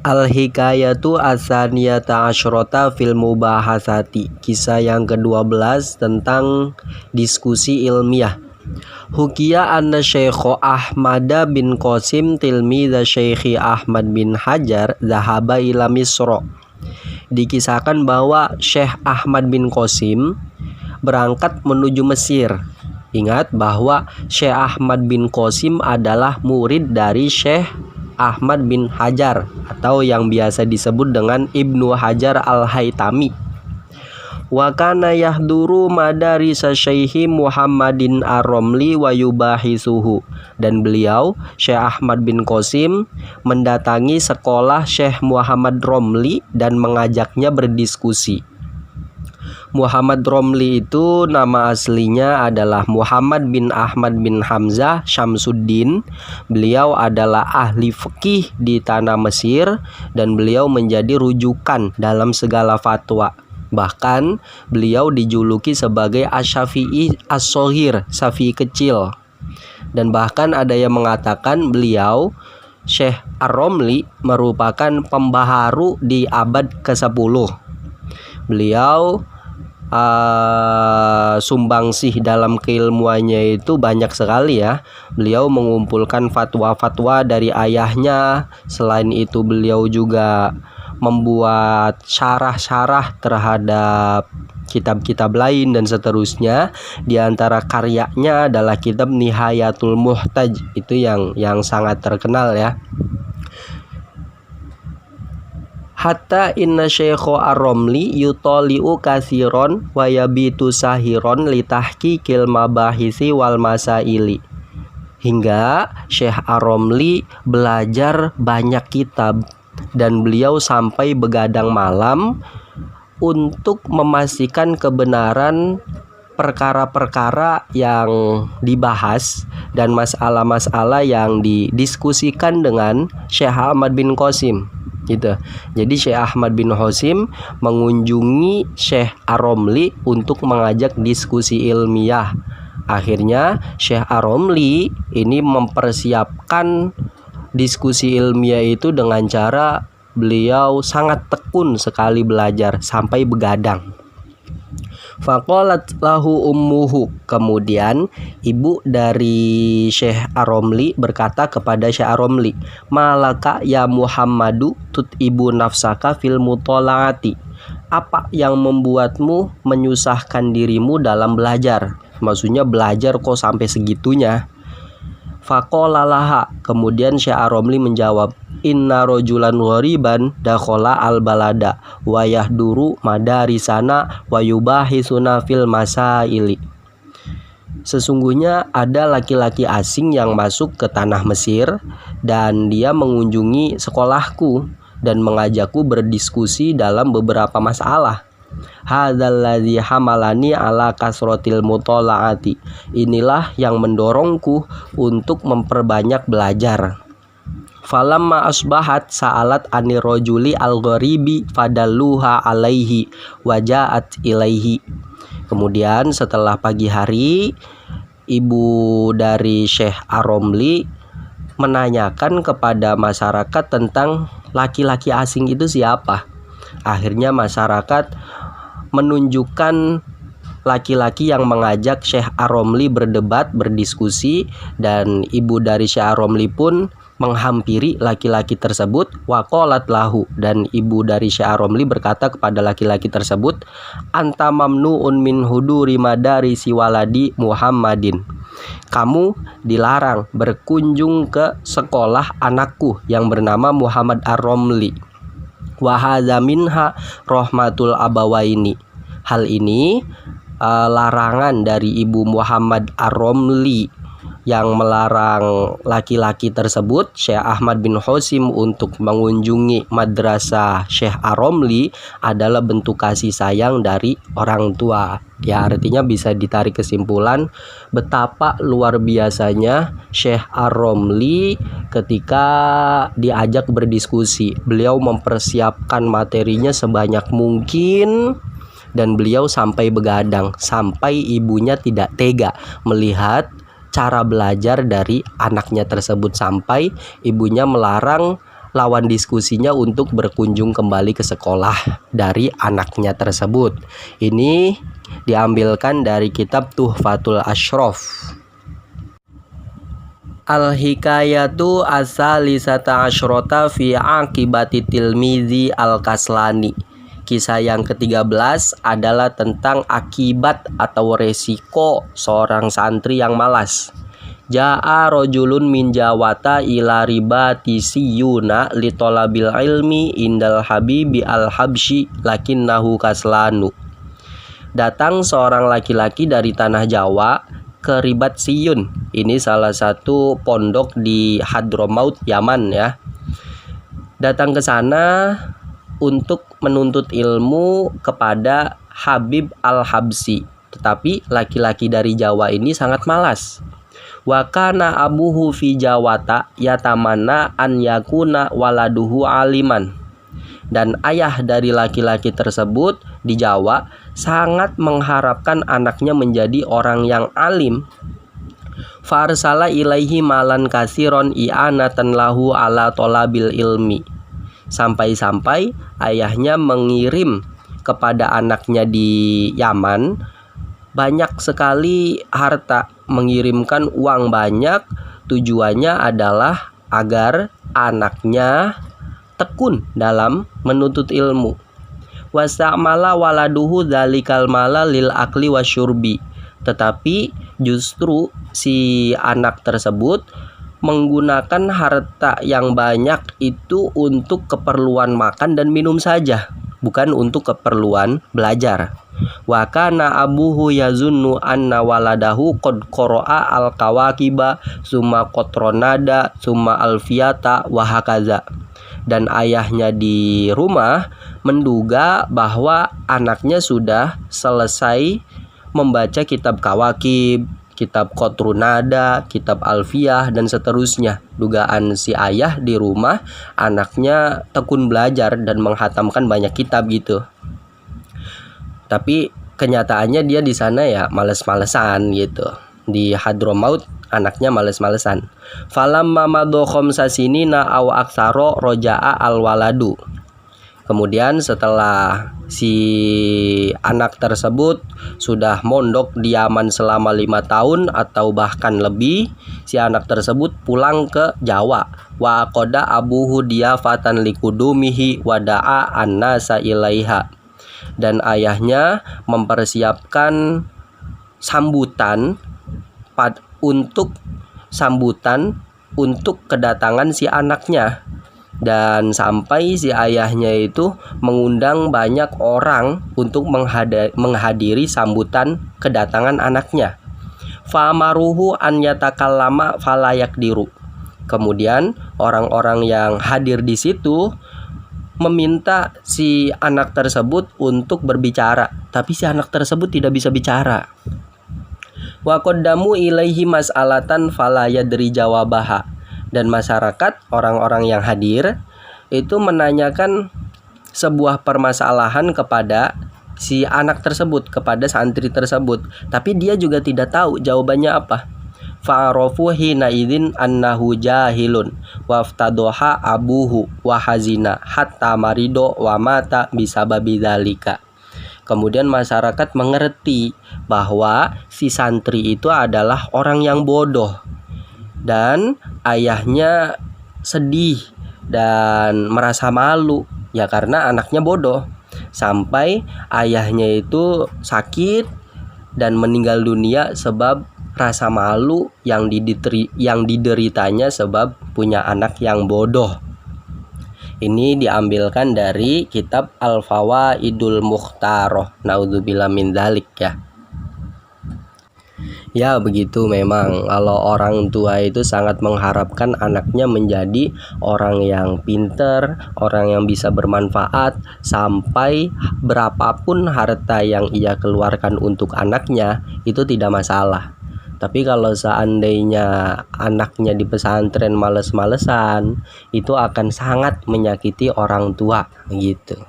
Al-Hikayatu Asaniyata Asyrota fil Mubahasati. Kisah yang ke-12 tentang diskusi ilmiah. Hukiya anna Syekh Ahmad bin Qasim tilmidza Syekh Ahmad bin Hajar zahaba ila Misra. Dikisahkan bahwa Syekh Ahmad bin Qasim berangkat menuju Mesir. Ingat bahwa Syekh Ahmad bin Qasim adalah murid dari Syekh Ahmad bin Hajar atau yang biasa disebut dengan Ibnu Hajar Al-Haytami. Wa kana yahduru madarisa Syekh Muhammadin Ar-Romli wa yubahisuhu. Dan beliau Syekh Ahmad bin Qasim mendatangi sekolah Syekh Muhammad Romli dan mengajaknya berdiskusi. Muhammad Romli itu nama aslinya adalah Muhammad bin Ahmad bin Hamzah Syamsuddin. Beliau adalah ahli fikih di tanah Mesir dan beliau menjadi rujukan dalam segala fatwa. Bahkan beliau dijuluki sebagai Asy-Syafi'i As-Shaghir, Syafi'i kecil. Dan bahkan ada yang mengatakan beliau Syekh Ar-Romli merupakan pembaharu di abad ke-10. Beliau sumbangsih dalam keilmuannya itu banyak sekali ya. Beliau mengumpulkan fatwa-fatwa dari ayahnya. Selain itu beliau juga membuat syarah-syarah terhadap kitab-kitab lain dan seterusnya. Di antara karyanya adalah kitab Nihayatul Muhtaj, itu yang sangat terkenal ya. Hatta inna Syekh Ar-Romli yutoli'u kasiron wa yabitu sahiron litahqiqil mabahisi wal masaili. Hingga Syekh Ar-Romli belajar banyak kitab dan beliau sampai begadang malam untuk memastikan kebenaran perkara-perkara yang dibahas dan masalah-masalah yang didiskusikan dengan Syekh Ahmad bin Qasim gitu. Jadi Syekh Ahmad bin Qasim mengunjungi Syekh Ar-Romli untuk mengajak diskusi ilmiah. Akhirnya Syekh Ar-Romli ini mempersiapkan diskusi ilmiah itu dengan cara beliau sangat tekun sekali belajar sampai begadang. Faqalat lahu ummuhu. Kemudian ibu dari Syekh Ar-Romli berkata kepada Syekh Ar-Romli, "Malaka ya Muhammadu tut'ibu nafsaka fil mutolaati." Apa yang membuatmu menyusahkan dirimu dalam belajar? Maksudnya belajar kok sampai segitunya? Faqala laha. Kemudian Syekh Ar-Romli menjawab, "Inna rojulan ghoriban dakhala al-balada wa yahduru madarisana wa yubahisuna fil masaili." Sesungguhnya ada laki-laki asing yang masuk ke tanah Mesir dan dia mengunjungi sekolahku dan mengajakku berdiskusi dalam beberapa masalah. Hadzalladzi hamalani ala kasrotil mutolaati. Inilah yang mendorongku untuk memperbanyak belajar. Falamma asbahat sa'alat anir rajuli al-gharibi fadalluha alaihi wajaat ilaihi. Kemudian setelah pagi hari, ibu dari Syekh Ar-Romli menanyakan kepada masyarakat tentang laki-laki asing itu siapa. Akhirnya masyarakat menunjukkan laki-laki yang mengajak Syekh Ar-Romli berdebat, berdiskusi, dan ibu dari Syekh Ar-Romli pun menghampiri laki-laki tersebut. Waqalat lahu. Dan ibu dari Syekh Ar-Romli berkata kepada laki-laki tersebut, "Anta mamnu'un min huduri madarisi waladi Muhammadin." Kamu dilarang berkunjung ke sekolah anakku yang bernama Muhammad Ar-Romli. Wa hadza minha rahmatul abawaini. Hal ini larangan dari ibu Muhammad Ar-Romli yang melarang laki-laki tersebut, Syekh Ahmad bin Qasim, untuk mengunjungi madrasah Syekh Ar-Romli adalah bentuk kasih sayang dari orang tua. Ya, artinya bisa ditarik kesimpulan betapa luar biasanya Syekh Ar-Romli ketika diajak berdiskusi. Beliau mempersiapkan materinya sebanyak mungkin dan beliau sampai begadang, sampai ibunya tidak tega melihat cara belajar dari anaknya tersebut, sampai ibunya melarang lawan diskusinya untuk berkunjung kembali ke sekolah dari anaknya tersebut. Ini diambilkan dari kitab Tuhfatul Ashraf. Al-hikayatu as-salisata asyrota fi aqibati tilmizi al-kaslani. Kisah yang ke-13 adalah tentang akibat atau resiko seorang santri yang malas. Ja'a rojulun min Jawata ila ribati siyuna li tolabil ilmi indal habibi al-habsyi lakinnahu kaslanu. Datang seorang laki-laki dari tanah Jawa ke Ribat Siyun. Ini salah satu pondok di Hadramaut, Yaman ya. Datang ke sana untuk menuntut ilmu kepada Habib Al-Habsyi. Tetapi laki-laki dari Jawa ini sangat malas. Wa kana abuhu fi Jawata yatamanna an yakuna waladuhu aliman. Dan ayah dari laki-laki tersebut di Jawa sangat mengharapkan anaknya menjadi orang yang alim. Farsala ilaihi malan kasiron i'anatan lahu ala tolabil ilmi. Sampai-sampai ayahnya mengirim kepada anaknya di Yaman banyak sekali harta, mengirimkan uang banyak. Tujuannya adalah agar anaknya tekun dalam menuntut ilmu. Wasta'mala waladuhu dzalikal mala lil akli wasyurbi. Tetapi justru si anak tersebut menggunakan harta yang banyak itu untuk keperluan makan dan minum saja, bukan untuk keperluan belajar. Wa kana abuhu yazunnu anna waladahu qad qara'a al-kawakiba summa qatronada summa alfiyata wa hakaza. Dan ayahnya di rumah menduga bahwa anaknya sudah selesai membaca kitab Kawakib, kitab Qatrunada, kitab Alfiyah, dan seterusnya. Dugaan si ayah di rumah anaknya tekun belajar dan menghatamkan banyak kitab gitu. Tapi kenyataannya dia di sana ya males-malesan gitu. Di Hadramaut anaknya males-malesan. Falamma madha khamsa sinina aw aktsara roja'a al-waladu. Kemudian setelah si anak tersebut sudah mondok di Yaman selama 5 tahun atau bahkan lebih, si anak tersebut pulang ke Jawa. Wa qada abuhu diyafatan likudumihi wa da'a annasa ilaiha. Dan ayahnya mempersiapkan sambutan untuk kedatangan si anaknya. Dan sampai si ayahnya itu mengundang banyak orang untuk menghadiri sambutan kedatangan anaknya. Fa'amaruhu an yatakallama falayak diru. Kemudian orang-orang yang hadir di situ meminta si anak tersebut untuk berbicara, tapi si anak tersebut tidak bisa bicara. Wa qaddamu ilaihi mas'alatan fala yadri jawabaha. Dan masyarakat, orang-orang yang hadir itu menanyakan sebuah permasalahan kepada si anak tersebut, kepada santri tersebut, tapi dia juga tidak tahu jawabannya apa. Fa'arafu hina idzin annahu jahilun waftadoha abuhu wa hazina hatta marido wa mata bisababi dzalika. Kemudian masyarakat mengerti bahwa si santri itu adalah orang yang bodoh, dan ayahnya sedih dan merasa malu ya karena anaknya bodoh, sampai ayahnya itu sakit dan meninggal dunia sebab rasa malu yang dideritanya sebab punya anak yang bodoh. Ini diambilkan dari kitab Al-Fawaidul Mukhtaroh. Naudzubillah min dzalik ya. Ya begitu memang, kalau orang tua itu sangat mengharapkan anaknya menjadi orang yang pinter, orang yang bisa bermanfaat, sampai berapapun harta yang ia keluarkan untuk anaknya itu tidak masalah. Tapi kalau seandainya anaknya di pesantren males-malesan, itu akan sangat menyakiti orang tua gitu.